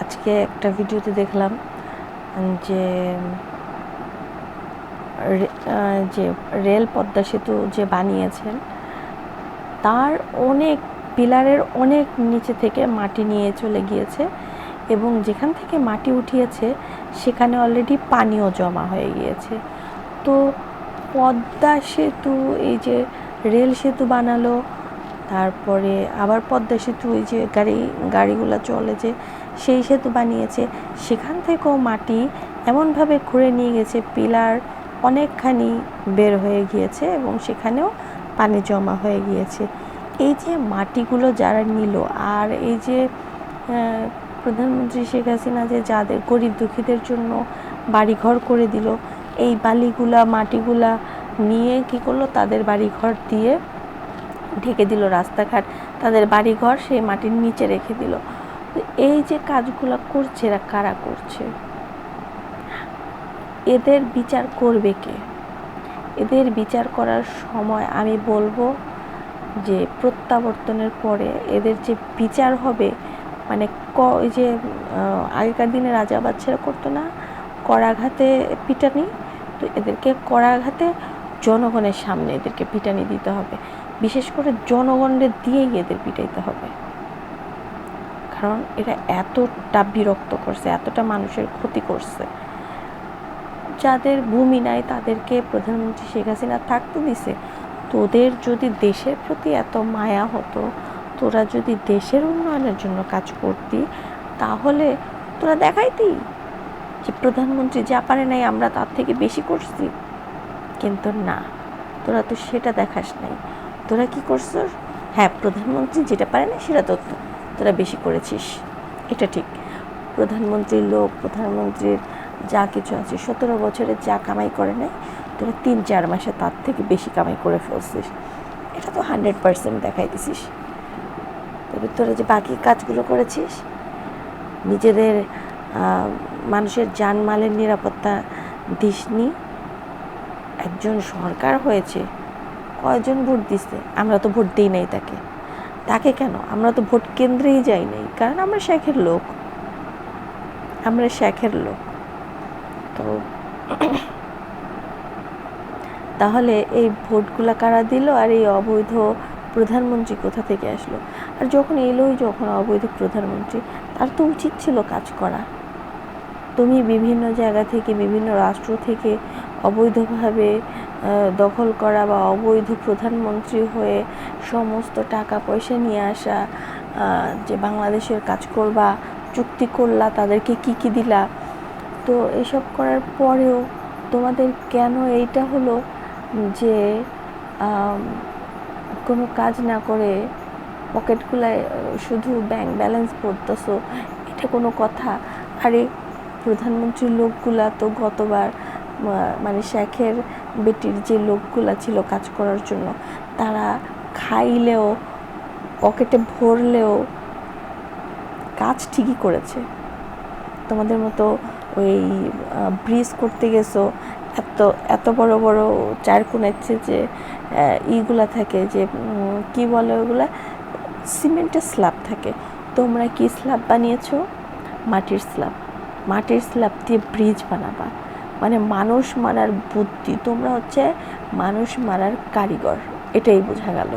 আজকে একটা ভিডিওতে দেখলাম যে যে রেল পদ্মা সেতু যে বানিয়েছেন তার অনেক পিলারের অনেক নিচে থেকে মাটি নিয়ে চলে গিয়েছে এবং যেখান থেকে মাটি উঠিয়েছে সেখানে অলরেডি পানিও জমা হয়ে গিয়েছে। তো পদ্মা সেতু, এই যে রেল সেতু বানালো, তারপরে আবার পদ্মা সেতু, এই যে গাড়িগুলো চলে যে সেই সেতু বানিয়েছে, সেখান থেকেও মাটি এমনভাবে ঘুরে নিয়ে গেছে, পিলার অনেকখানি বের হয়ে গিয়েছে এবং সেখানেও পানি জমা হয়ে গিয়েছে। এই যে মাটিগুলো যারা নিল, আর এই যে প্রধানমন্ত্রী শেখ হাসিনা যে যাদের গরিব দুঃখীদের জন্য বাড়িঘর করে দিল, এই বালিগুলা মাটিগুলা নিয়ে কী করলো, তাদের বাড়িঘর দিয়ে ঢেকে দিল, রাস্তাঘাট তাদের বাড়িঘর সেই মাটির নিচে রেখে দিল। এই যে কাজগুলো করছে, এরা কারা করছে? এদের বিচার করবে কে? এদের বিচার করার সময় আমি বলবো যে প্রত্যাবর্তনের পরে এদের যে বিচার হবে, মানে ওই যে আগেকার দিনে রাজা বাচ্চারা করতো না, করাঘাতে পিটানি, তো এদেরকে করাঘাতে জনগণের সামনে এদেরকে পিটানি দিতে হবে, বিশেষ করে জনগণের দিয়েই এদের পিটাইতে হবে। কারণ এরা এতটা বিরক্ত করছে, এতটা মানুষের ক্ষতি করছে। যাদের ভূমি নাই তাদেরকে প্রধানমন্ত্রী শেখ হাসিনা থাকতে দিছে। তোদের যদি দেশের প্রতি এত মায়া হতো, তোরা যদি দেশের উন্নয়নের জন্য কাজ করতি, তাহলে তোরা দেখাইতি যে প্রধানমন্ত্রী যা পারে নাই আমরা তার থেকে বেশি করছি। কিন্তু না, তোরা তো সেটা দেখাস নাই। তোরা কি করছিস? হ্যাঁ, প্রধানমন্ত্রী যেটা পারে না সেটা তো তোরা বেশি করেছিস, এটা ঠিক। প্রধানমন্ত্রীর লোক, প্রধানমন্ত্রীর যা কিছু আছে, 17 বছরে যা কামাই করে নাই, তোরা 3-4 মাসে তার থেকে বেশি কামাই করে ফেলছিস, এটা তো 100% দেখাই দিছিস। তবে তোরা যে বাকি কাজগুলো করেছিস, নিজেদের মানুষের জানমালের নিরাপত্তা দিসনি। একজন সরকার হয়েছে, কয়জন ভোট দিচ্ছে? আমরা তো ভোট দিই নাই তাকে কেন? আমরা তো ভোট কেন্দ্রেই যাই নাই, কারণ আমরা শেখের লোক। তো তাহলে এই ভোটগুলা কারা দিল, আর এই অবৈধ প্রধানমন্ত্রী কোথা থেকে আসলো? আর যখন অবৈধ প্রধানমন্ত্রী, তার তো উচিত ছিল কাজ করা। তুমি বিভিন্ন জায়গা থেকে, বিভিন্ন রাষ্ট্র থেকে অবৈধভাবে দখল করা বা অবৈধ প্রধানমন্ত্রী হয়ে সমস্ত টাকা পয়সা নিয়ে আসা, যে বাংলাদেশের কাজ করবা, চুক্তি করলা, তাদেরকে কি দিলা, তো এসব করার পরেও তোমাদের কেন এইটা হলো যে কোনো কাজ না করে পকেটগুলায় শুধু ব্যাংক ব্যালেন্স ভরতেছো? এটা কোনো কথা? আরে প্রধানমন্ত্রীর লোকগুলা তো গতবার মানে শেখের বেটির যে লোকগুলা ছিল কাজ করার জন্য, তারা খাইলেও পকেটে ভরলেও কাজ ঠিকই করেছে। তোমাদের মতো ওই ব্রিজ করতে গেছো, এত বড় বড় চারকোনাচ্ছে যে ইগুলা থাকে, যে কি বলে ওগুলা, সিমেন্টের স্ল্যাব থাকে। তোমরা কি স্ল্যাব বানিয়েছো? মাটির স্ল্যাব দিয়ে ব্রিজ বানাবা? মানে মানুষ মারার বুদ্ধি, তোমরা হচ্ছে মানুষ মারার কারিগর, এটাই বোঝা গেল।